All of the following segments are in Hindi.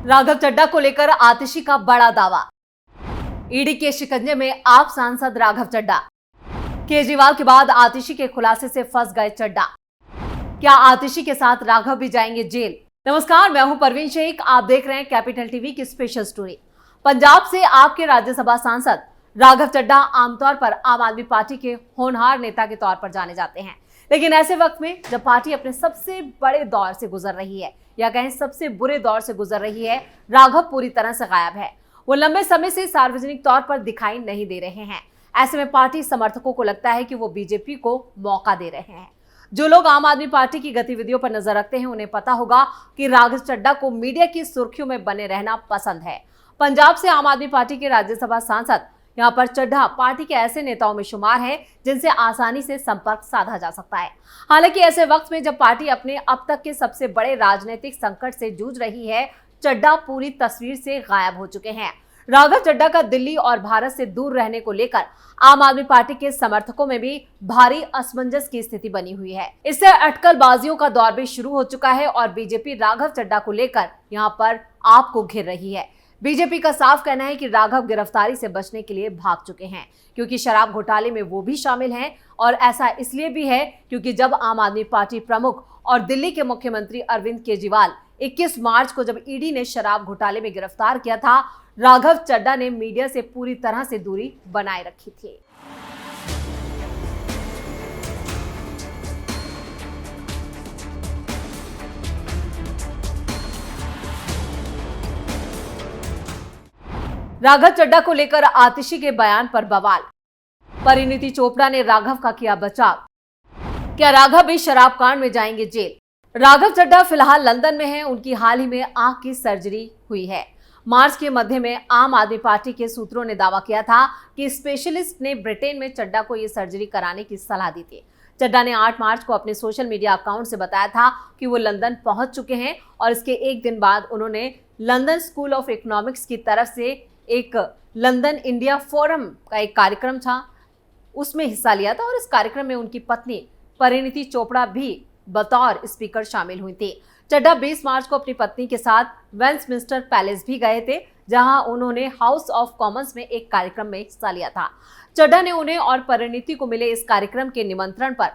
राघव चड्ढा को लेकर आतिशी का बड़ा दावा। ईडी के शिकंजे में आप सांसद राघव चड्ढा। केजरीवाल के बाद आतिशी के खुलासे से फंस गए चड्ढा। क्या आतिशी के साथ राघव भी जाएंगे जेल? नमस्कार, मैं हूं परवीन शेख। आप देख रहे हैं कैपिटल टीवी की स्पेशल स्टोरी। पंजाब से आपके राज्यसभा सांसद राघव चड्ढा आमतौर पर आम आदमी पार्टी के होनहार नेता के तौर पर जाने जाते हैं, लेकिन ऐसे वक्त में जब पार्टी अपने सबसे बड़े दौर से गुजर रही है या कहें सबसे बुरे दौर से गुजर रही है, राघव पूरी तरह से गायब है। वो लंबे समय से सार्वजनिक तौर पर दिखाई नहीं दे रहे हैं। ऐसे में पार्टी समर्थकों को लगता है कि वो बीजेपी को मौका दे रहे हैं। जो लोग आम आदमी पार्टी की गतिविधियों पर नजर रखते हैं, उन्हें पता होगा कि राघव चड्ढा को मीडिया की सुर्खियों में बने रहना पसंद है। पंजाब से आम आदमी पार्टी के राज्यसभा सांसद यहाँ पर चड्ढा पार्टी के ऐसे नेताओं में शुमार है जिनसे आसानी से संपर्क साधा जा सकता है। हालांकि ऐसे वक्त में जब पार्टी अपने अब तक के सबसे बड़े राजनीतिक संकट से जूझ रही है, चड्ढा पूरी तस्वीर से गायब हो चुके हैं। राघव चड्ढा का दिल्ली और भारत से दूर रहने को लेकर आम आदमी पार्टी के समर्थकों में भी भारी असमंजस की स्थिति बनी हुई है। इससे अटकलबाजियों का दौर भी शुरू हो चुका है और बीजेपी राघव चड्ढा को लेकर यहाँ पर आपको घेर रही है। बीजेपी का साफ कहना है कि राघव गिरफ्तारी से बचने के लिए भाग चुके हैं, क्योंकि शराब घोटाले में वो भी शामिल हैं। और ऐसा इसलिए भी है क्योंकि जब आम आदमी पार्टी प्रमुख और दिल्ली के मुख्यमंत्री अरविंद केजरीवाल 21 मार्च को जब ईडी ने शराब घोटाले में गिरफ्तार किया था, राघव चड्ढा ने मीडिया से पूरी तरह से दूरी बनाए रखी थी। राघव चड्ढा को लेकर आतिशी के बयान पर बवाल। परिणीति चोपड़ा ने राघव का किया बचाव। क्या राघव भी शराब कांड में जाएंगे जेल? राघव चड्ढा फिलहाल लंदन में हैं। उनकी हाल ही में आंख की सर्जरी हुई है। मार्च के मध्य में आम आदमी पार्टी के सूत्रों ने दावा किया था कि स्पेशलिस्ट ने ब्रिटेन में चड्ढा को यह सर्जरी कराने की सलाह दी थी। चड्ढा ने 8 मार्च को अपने सोशल मीडिया अकाउंट से बताया था कि वो लंदन पहुंच चुके हैं और इसके एक दिन बाद उन्होंने लंदन स्कूल ऑफ इकोनॉमिक्स की तरफ से एक लंदन इंडिया फोरम का एक कार्यक्रम था, उसमें हिस्सा लिया था और इस कार्यक्रम में उनकी पत्नी परिणीति चोपड़ा भी बतौर स्पीकर शामिल हुई थी। चड्ढा 20 मार्च को अपनी पत्नी के साथ वेस्टमिंस्टर पैलेस भी गए थे, जहां उन्होंने हाउस ऑफ कॉमन्स में एक कार्यक्रम में हिस्सा लिया था। चड्ढा ने उन्हें और परिणीति को मिले इस कार्यक्रम के निमंत्रण पर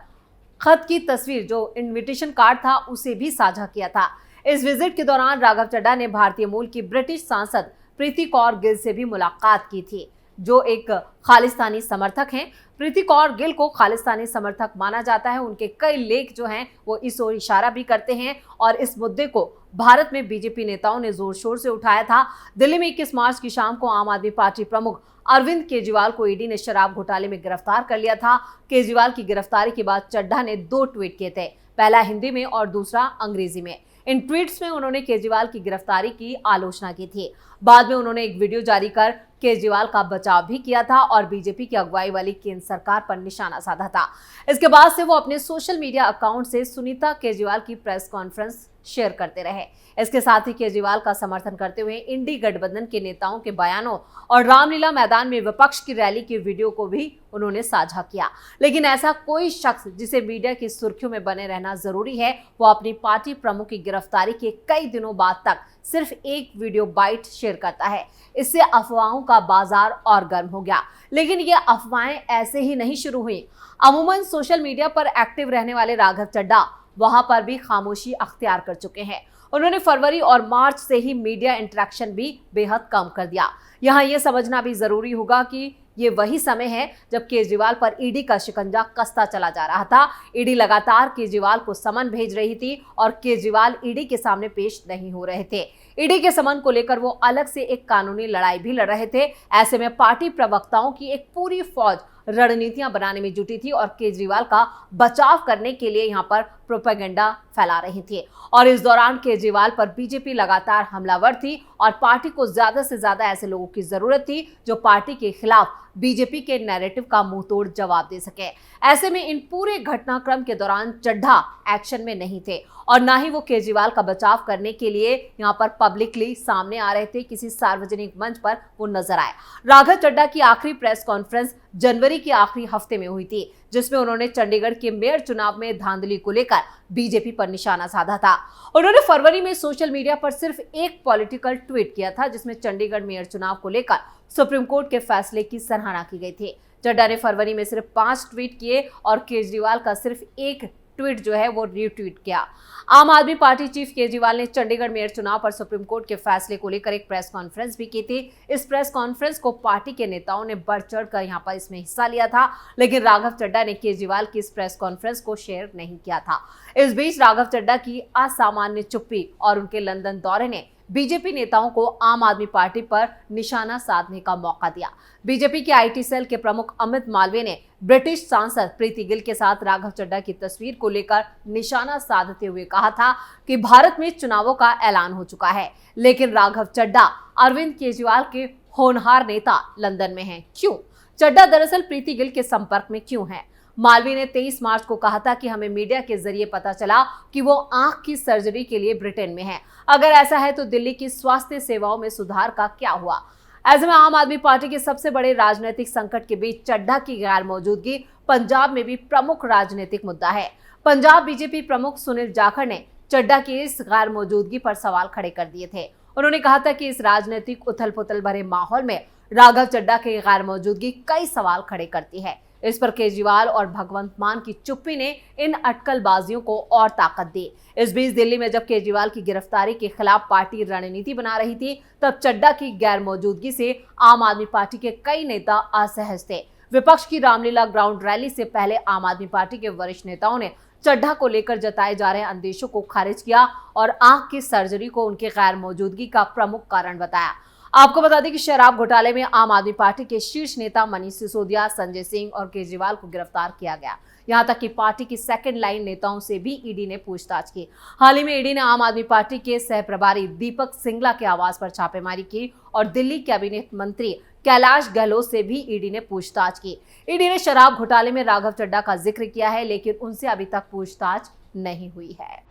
खत की तस्वीर, जो इन्विटेशन कार्ड था, उसे भी साझा किया था। इस विजिट के दौरान राघव चड्ढा ने भारतीय मूल की ब्रिटिश सांसद प्रीति कौर गिल से भी मुलाकात की थी, जो एक खालिस्तानी समर्थक हैं। प्रीति कौर गिल को खालिस्तानी समर्थक माना जाता है। उनके कई लेख जो हैं वो इस ओर इशारा भी करते हैं और इस मुद्दे को भारत में बीजेपी नेताओं ने जोर शोर से उठाया था। दिल्ली में 21 मार्च की शाम को आम आदमी पार्टी प्रमुख अरविंद केजरीवाल को ईडी ने शराब घोटाले में गिरफ्तार कर लिया था। केजरीवाल की गिरफ्तारी के बाद चड्ढा ने 2 ट्वीट किए थे, पहला हिंदी में और दूसरा अंग्रेजी में। इन ट्वीट्स में उन्होंने केजरीवाल की गिरफ्तारी की आलोचना की थी। बाद में उन्होंने एक वीडियो जारी कर केजरीवाल का बचाव भी किया था और बीजेपी की अगुवाई वाली केंद्र सरकार पर निशाना साधा था। इसके बाद से वो अपने सोशल मीडिया अकाउंट से सुनीता केजरीवाल की प्रेस कॉन्फ्रेंस शेयर करते रहे। इसके साथ ही केजरीवाल का समर्थन करते हुए इंडी गठबंधन के नेताओं के बयानों और रामलीला मैदान में विपक्ष की रैली की वीडियो को भी उन्होंने साझा किया। लेकिन ऐसा कोई शख्स जिसे मीडिया की सुर्खियों में बने रहना जरूरी है, वो अपनी पार्टी प्रमुख की गिरफ्तारी के कई दिनों बाद तक सिर्फ एक वीडियो बाइट शेयर करता है। इससे अफवाहों का बाजार और गर्म हो गया। लेकिन ये अफवाहें ऐसे ही नहीं शुरू हुई। अमूमन सोशल मीडिया पर एक्टिव रहने वाले राघव चड्ढा वहां पर भी खामोशी अख्तियार कर चुके हैं। उन्होंने फरवरी और मार्च से ही मीडिया इंटरेक्शन भी बेहद कम कर दिया। यहाँ ये समझना भी जरूरी होगा कि ये वही समय है जब केजरीवाल पर ईडी का शिकंजा कसता चला जा रहा था। ईडी लगातार केजरीवाल को समन भेज रही थी और केजरीवाल ईडी के सामने पेश नहीं हो रहे थे। ईडी के समन को लेकर वो अलग से एक कानूनी लड़ाई भी लड़ रहे थे। ऐसे में पार्टी प्रवक्ताओं की एक पूरी फौज रणनीतियां बनाने में जुटी थी और केजरीवाल का बचाव करने के लिए यहाँ पर प्रोपेगेंडा फैला रही थी। और इस दौरान केजरीवाल पर बीजेपी लगातार हमलावर थी और पार्टी को ज्यादा से ज्यादा ऐसे लोगों की जरूरत थी जो पार्टी के खिलाफ बीजेपी के नैरेटिव का मुंहतोड़ जवाब दे सके। ऐसे में इन पूरे घटनाक्रम के दौरान चड्ढा एक्शन में नहीं थे और ना ही वो केजरीवाल का बचाव करने के लिए यहाँ पर पब्लिकली सामने आ रहे थे। किसी सार्वजनिक मंच पर वो नजर आए। राघव चड्ढा की आखिरी प्रेस कॉन्फ्रेंस जनवरी के आखिरी हफ्ते में हुई थी, जिसमें उन्होंने चंडीगढ़ के मेयर चुनाव में धांधली को लेकर बीजेपी पर निशाना साधा था। उन्होंने फरवरी में सोशल मीडिया पर सिर्फ एक पॉलिटिकल ट्वीट किया था, जिसमें चंडीगढ़ मेयर चुनाव को लेकर सुप्रीम कोर्ट के फैसले की सराहना की गई थी। चड्ढा ने फरवरी में सिर्फ 5 ट्वीट किए और केजरीवाल का सिर्फ एक ट्वीट जो है वो रीट्वीट किया। आम आदमी पार्टी चीफ केजरीवाल ने चंडीगढ़ मेयर चुनाव पर सुप्रीम कोर्ट के फैसले को लेकर एक प्रेस कॉन्फ्रेंस भी की थी। इस प्रेस कॉन्फ्रेंस को पार्टी के नेताओं ने बढ़ चढ़कर यहां पर इसमें हिस्सा लिया था, लेकिन राघव चड्ढा ने केजरीवाल की इस प्रेस कॉन्फ्रेंस को शेयर नहीं किया था। इस बीच राघव चड्ढा की असामान्य चुप्पी और उनके लंदन दौरे ने बीजेपी नेताओं को आम आदमी पार्टी पर निशाना साधने का मौका दिया। बीजेपी के आईटी सेल के प्रमुख अमित मालवीय ने ब्रिटिश सांसद प्रीति गिल के साथ राघव चड्ढा की तस्वीर को लेकर निशाना साधते हुए कहा था कि भारत में चुनावों का ऐलान हो चुका है, लेकिन राघव चड्ढा अरविंद केजरीवाल के होनहार नेता लंदन में हैं। क्यों? चड्ढा दरअसल प्रीति गिल के संपर्क में क्यों है? मालवीय ने 23 मार्च को कहा था कि हमें मीडिया के जरिए पता चला कि वो आंख की सर्जरी के लिए ब्रिटेन में हैं। अगर ऐसा है तो दिल्ली की स्वास्थ्य सेवाओं में सुधार का क्या हुआ? ऐसे में आम आदमी पार्टी के सबसे बड़े राजनीतिक संकट के बीच चड्ढा की गैर मौजूदगी पंजाब में भी प्रमुख राजनीतिक मुद्दा है। पंजाब बीजेपी प्रमुख सुनील जाखड़ ने चड्ढा की इस गैर मौजूदगी पर सवाल खड़े कर दिए थे। उन्होंने कहा था कि इस राजनीतिक उथल पुथल भरे माहौल में राघव चड्ढा की गैर मौजूदगी कई सवाल खड़े करती है। इस पर केजरीवाल और भगवंत मान की चुप्पी ने इन अटकलबाजियों को और ताकत दी। इस बीच दिल्ली में जब केजरीवाल की गिरफ्तारी के खिलाफ पार्टी रणनीति बना रही थी, तब चड्ढा की गैर मौजूदगी से आम आदमी पार्टी के कई नेता असहज थे। विपक्ष की रामलीला ग्राउंड रैली से पहले आम आदमी पार्टी के वरिष्ठ नेताओं ने चड्ढा को लेकर जताए जा रहे अंदेशों को खारिज किया और आंख की सर्जरी को उनकी गैर मौजूदगी का प्रमुख कारण बताया। आपको बता दें कि शराब घोटाले में आम आदमी पार्टी के शीर्ष नेता मनीष सिसोदिया, संजय सिंह और केजरीवाल को गिरफ्तार किया गया। यहां तक कि पार्टी की सेकंड लाइन नेताओं से भी ईडी ने पूछताछ की। हाल ही में ईडी ने आम आदमी पार्टी के सह प्रभारी दीपक सिंगला के आवास पर छापेमारी की और दिल्ली कैबिनेट मंत्री कैलाश गहलोत से भी ईडी ने पूछताछ की। ईडी ने शराब घोटाले में राघव चड्ढा का जिक्र किया है, लेकिन उनसे अभी तक पूछताछ नहीं हुई है।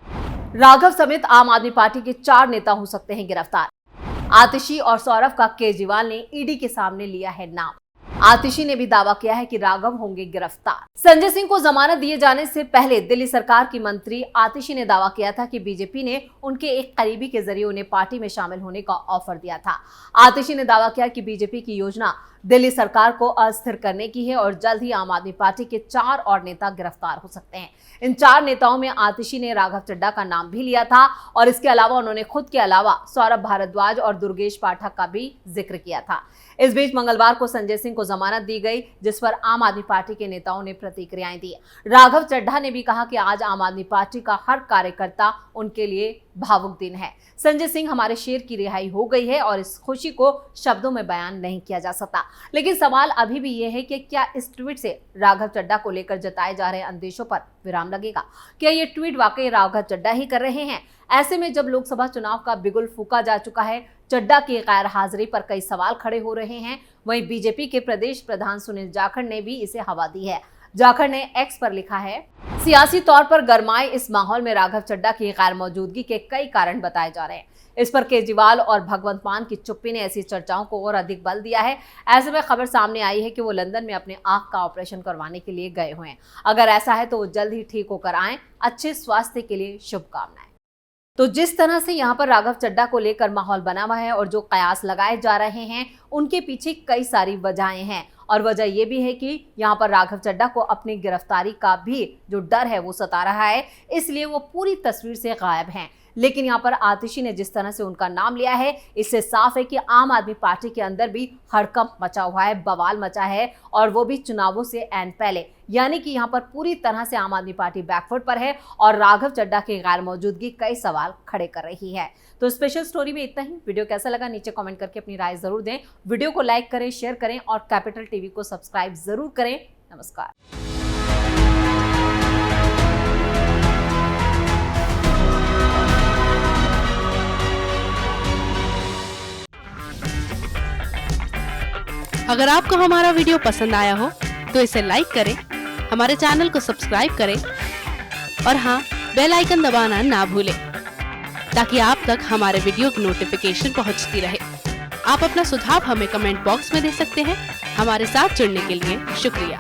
राघव समेत आम आदमी पार्टी के 4 नेता हो सकते हैं गिरफ्तार। आतिशी और सौरभ का केजरीवाल ने ईडी के सामने लिया है नाम। आतिशी ने भी दावा किया है कि राघव होंगे गिरफ्तार। संजय सिंह को जमानत दिए जाने से पहले दिल्ली सरकार की मंत्री आतिशी ने दावा किया था कि बीजेपी ने उनके एक करीबी के जरिए उन्हें पार्टी में शामिल होने का ऑफर दिया था। आतिशी ने दावा किया कि बीजेपी की योजना दिल्ली सरकार को अस्थिर करने की है और जल्द ही आम आदमी पार्टी के 4 और नेता गिरफ्तार हो सकते हैं। इन 4 नेताओं में आतिशी ने राघव चड्ढा का नाम भी लिया था और इसके अलावा उन्होंने खुद के अलावा सौरभ भारद्वाज और दुर्गेश पाठक का भी जिक्र किया था। इस बीच मंगलवार को संजय सिंह को जमानत दी गई, जिस पर आम आदमी पार्टी के नेताओं ने प्रतिक्रियाएं दी। राघव चड्ढा ने भी कहा कि आज आम आदमी पार्टी का हर कार्यकर्ता उनके लिए भावुक दिन है। संजय सिंह हमारे शेर की रिहाई हो गई है और इस खुशी को शब्दों में बयान नहीं किया जा सकता। लेकिन सवाल अभी भी ये है कि क्या इस ट्वीट से राघव चड्ढा को लेकर जताए जा रहे अंदेशों पर विराम लगेगा? क्या ये ट्वीट वाकई राघव चड्ढा ही कर रहे हैं? ऐसे में जब लोकसभा चुनाव का बिगुल फूका जा चुका है, चड्ढा की गैर हाजिरी पर कई सवाल खड़े हो रहे हैं, वहीं बीजेपी के प्रदेश प्रधान सुनील जाखड़ ने भी इसे हवा दी है। जाखड़ ने एक्स पर लिखा है, सियासी तौर पर गरमाए इस माहौल में राघव चड्ढा की गैर मौजूदगी के कई कारण बताए जा रहे हैं। इस पर केजरीवाल और भगवंत मान की चुप्पी ने ऐसी चर्चाओं को और अधिक बल दिया है। ऐसे में खबर सामने आई है कि वो लंदन में अपने आंख का ऑपरेशन करवाने के लिए गए हुए हैं। अगर ऐसा है तो वो जल्द ही ठीक होकर आएं। अच्छे स्वास्थ्य के लिए शुभकामनाएं। तो जिस तरह से यहाँ पर राघव चड्ढा को लेकर माहौल बना हुआ है और जो कयास लगाए जा रहे हैं, उनके पीछे कई सारी वजहें हैं और वजह यह भी है कि यहाँ पर राघव चड्ढा को अपनी गिरफ्तारी का भी जो डर है वो सता रहा है, इसलिए वो पूरी तस्वीर से गायब हैं। लेकिन यहाँ पर आतिशी ने जिस तरह से उनका नाम लिया है, इससे साफ है कि आम आदमी पार्टी के अंदर भी हड़कंप मचा हुआ है, बवाल मचा है और वो भी चुनावों से ऐन पहले। यानी कि यहाँ पर पूरी तरह से आम आदमी पार्टी बैकफुट पर है और राघव चड्ढा की गैर मौजूदगी कई सवाल खड़े कर रही है। तो स्पेशल स्टोरी में इतना ही। वीडियो कैसा लगा नीचे कमेंट करके अपनी राय जरूर दें। वीडियो को लाइक करें, शेयर करें और कैपिटल टीवी को सब्सक्राइब जरूर करें। नमस्कार। अगर आपको हमारा वीडियो पसंद आया हो तो इसे लाइक करें, हमारे चैनल को सब्सक्राइब करें और हाँ, बेल आइकन दबाना ना भूलें ताकि आप तक हमारे वीडियो की नोटिफिकेशन पहुंचती रहे। आप अपना सुझाव हमें कमेंट बॉक्स में दे सकते हैं। हमारे साथ जुड़ने के लिए शुक्रिया।